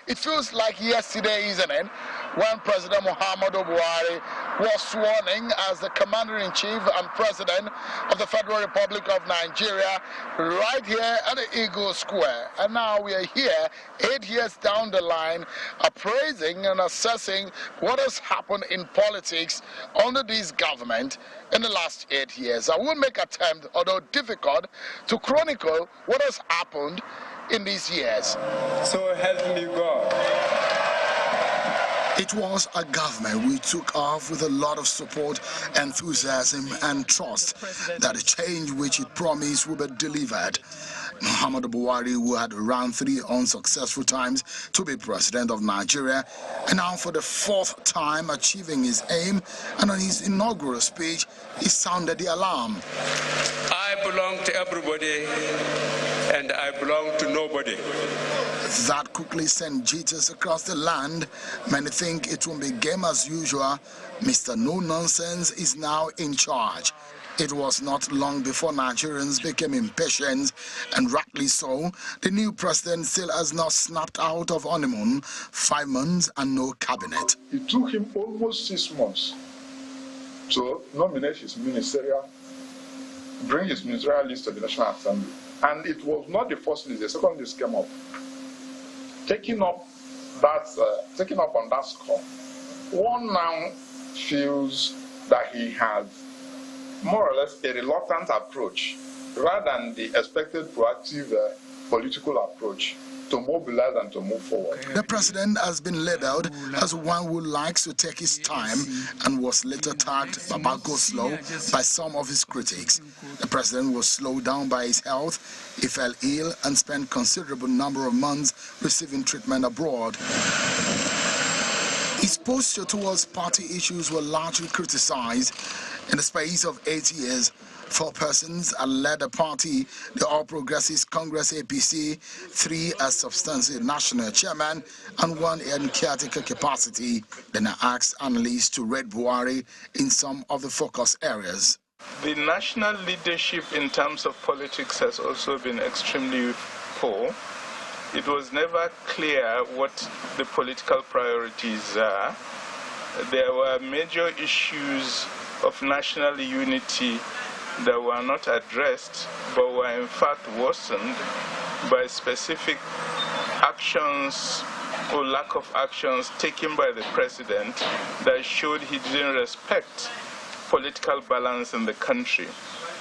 It feels like yesterday, isn't it, when President Muhammadu Buhari was sworn in as the Commander-in-Chief and President of the Federal Republic of Nigeria right here at the Eagle Square. And now we are here 8 years down the line appraising and assessing what has happened in politics under this government in the last 8 years. I will make attempt, although difficult, to chronicle what has happened in these years. So help me God. It was a government we took off with a lot of support, enthusiasm and trust that the change which it promised would be delivered. Muhammadu Buhari, who had around 3 unsuccessful times to be president of Nigeria, and now for the 4th time achieving his aim, and on his inaugural speech, he sounded the alarm. I belong to everybody, and I belong to nobody. That quickly sent jitters across the land. Many think it will be game as usual. Mr. No Nonsense is now in charge. It was not long before Nigerians became impatient, and rightly so. The new president still has not snapped out of honeymoon, 5 months and no cabinet. It took him almost 6 months to nominate his ministerial, bring his ministerial list to the National Assembly. And it was not the first list, the second list came up. Taking up on that score, one now feels that he has more or less a reluctant approach rather than the expected proactive political approach to mobilize and to move forward. The president has been labeled as one who likes to take his time and was later tagged Baba Go Slow by some of his critics. The president was slowed down by his health. He fell ill and spent considerable number of months receiving treatment abroad. His posture towards party issues were largely criticized. In the space of 8 years, 4 persons had led the party, the All Progressives Congress APC, 3 as substantive national chairman, and 1 in caretaker capacity. Then I asked analysts to rate Buhari in some of the focus areas. The national leadership in terms of politics has also been extremely poor. It was never clear what the political priorities are. There were major issues of national unity that were not addressed, but were in fact worsened by specific actions or lack of actions taken by the president that showed he didn't respect political balance in the country.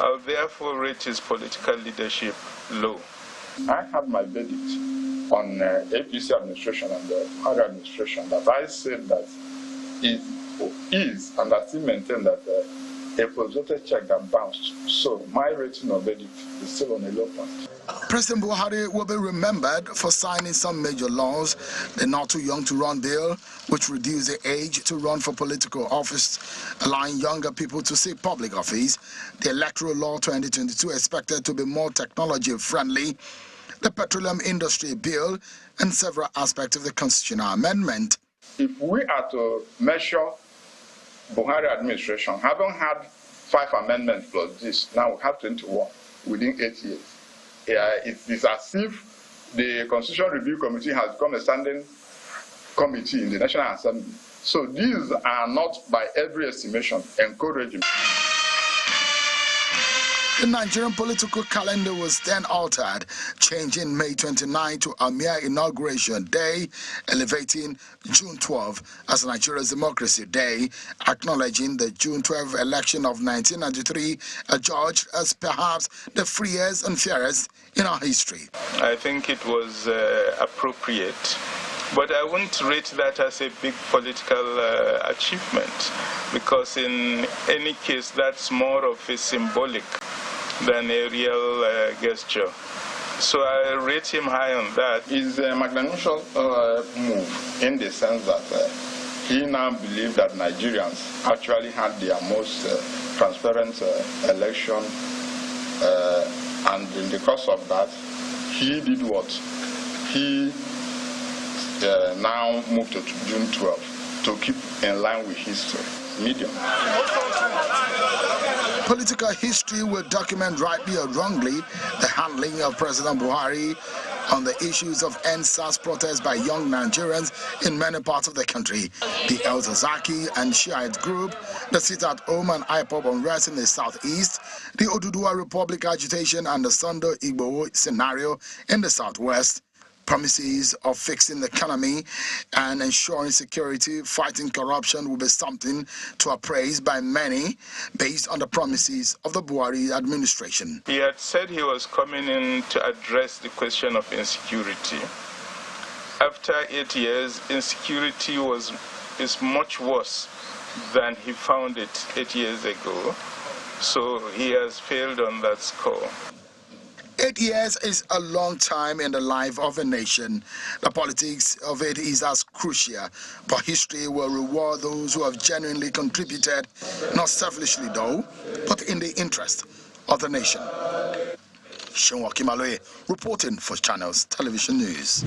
I'll therefore rate his political leadership low. I had my verdict on APC administration and the Buhari administration that I said that it is, and I still maintain that a positive check that bounced. So my rating of verdict is still on a low point. President Buhari will be remembered for signing some major laws: the Not Too Young to Run bill, which reduced the age to run for political office, allowing younger people to seek public office; the Electoral Law 2022 expected to be more technology-friendly; the Petroleum Industry Bill, and several aspects of the constitutional amendment. If we are to measure Buhari administration, having had 5 amendments plus this, now we have 21 within 8 years. It is as if the Constitutional Review Committee has become a standing committee in the National Assembly. So these are not, by every estimation, encouraging. The Nigerian political calendar was then altered, changing May 29 to a mere inauguration day, elevating June 12 as Nigeria's Democracy Day, acknowledging the June 12 election of 1993, adjudged as perhaps the freest and fairest in our history. I think it was appropriate, but I wouldn't rate that as a big political achievement, because in any case that's more of a symbolic than a real gesture. So I rate him high on that. It's a magnanimous move in the sense that he now believes that Nigerians actually had their most transparent election, and in the course of that, he did what? He now moved to June 12 to keep in line with history. Medium. Political history will document rightly or wrongly the handling of President Buhari on the issues of NSAS protests by young Nigerians in many parts of the country. The El Zazaki and Shiite group, the sit-at-home and IPOB unrest in the southeast, the Oduduwa Republic agitation and the Sondo Igbo scenario in the southwest. Promises of fixing the economy and ensuring security, fighting corruption will be something to appraise by many based on the promises of the Buhari administration. He had said he was coming in to address the question of insecurity. After 8 years, insecurity is much worse than he found it 8 years ago. So he has failed on that score. 8 years is a long time in the life of a nation. The politics of it is as crucial, but history will reward those who have genuinely contributed, not selfishly though, but in the interest of the nation. Shenwa Kimaloe, reporting for Channels Television News.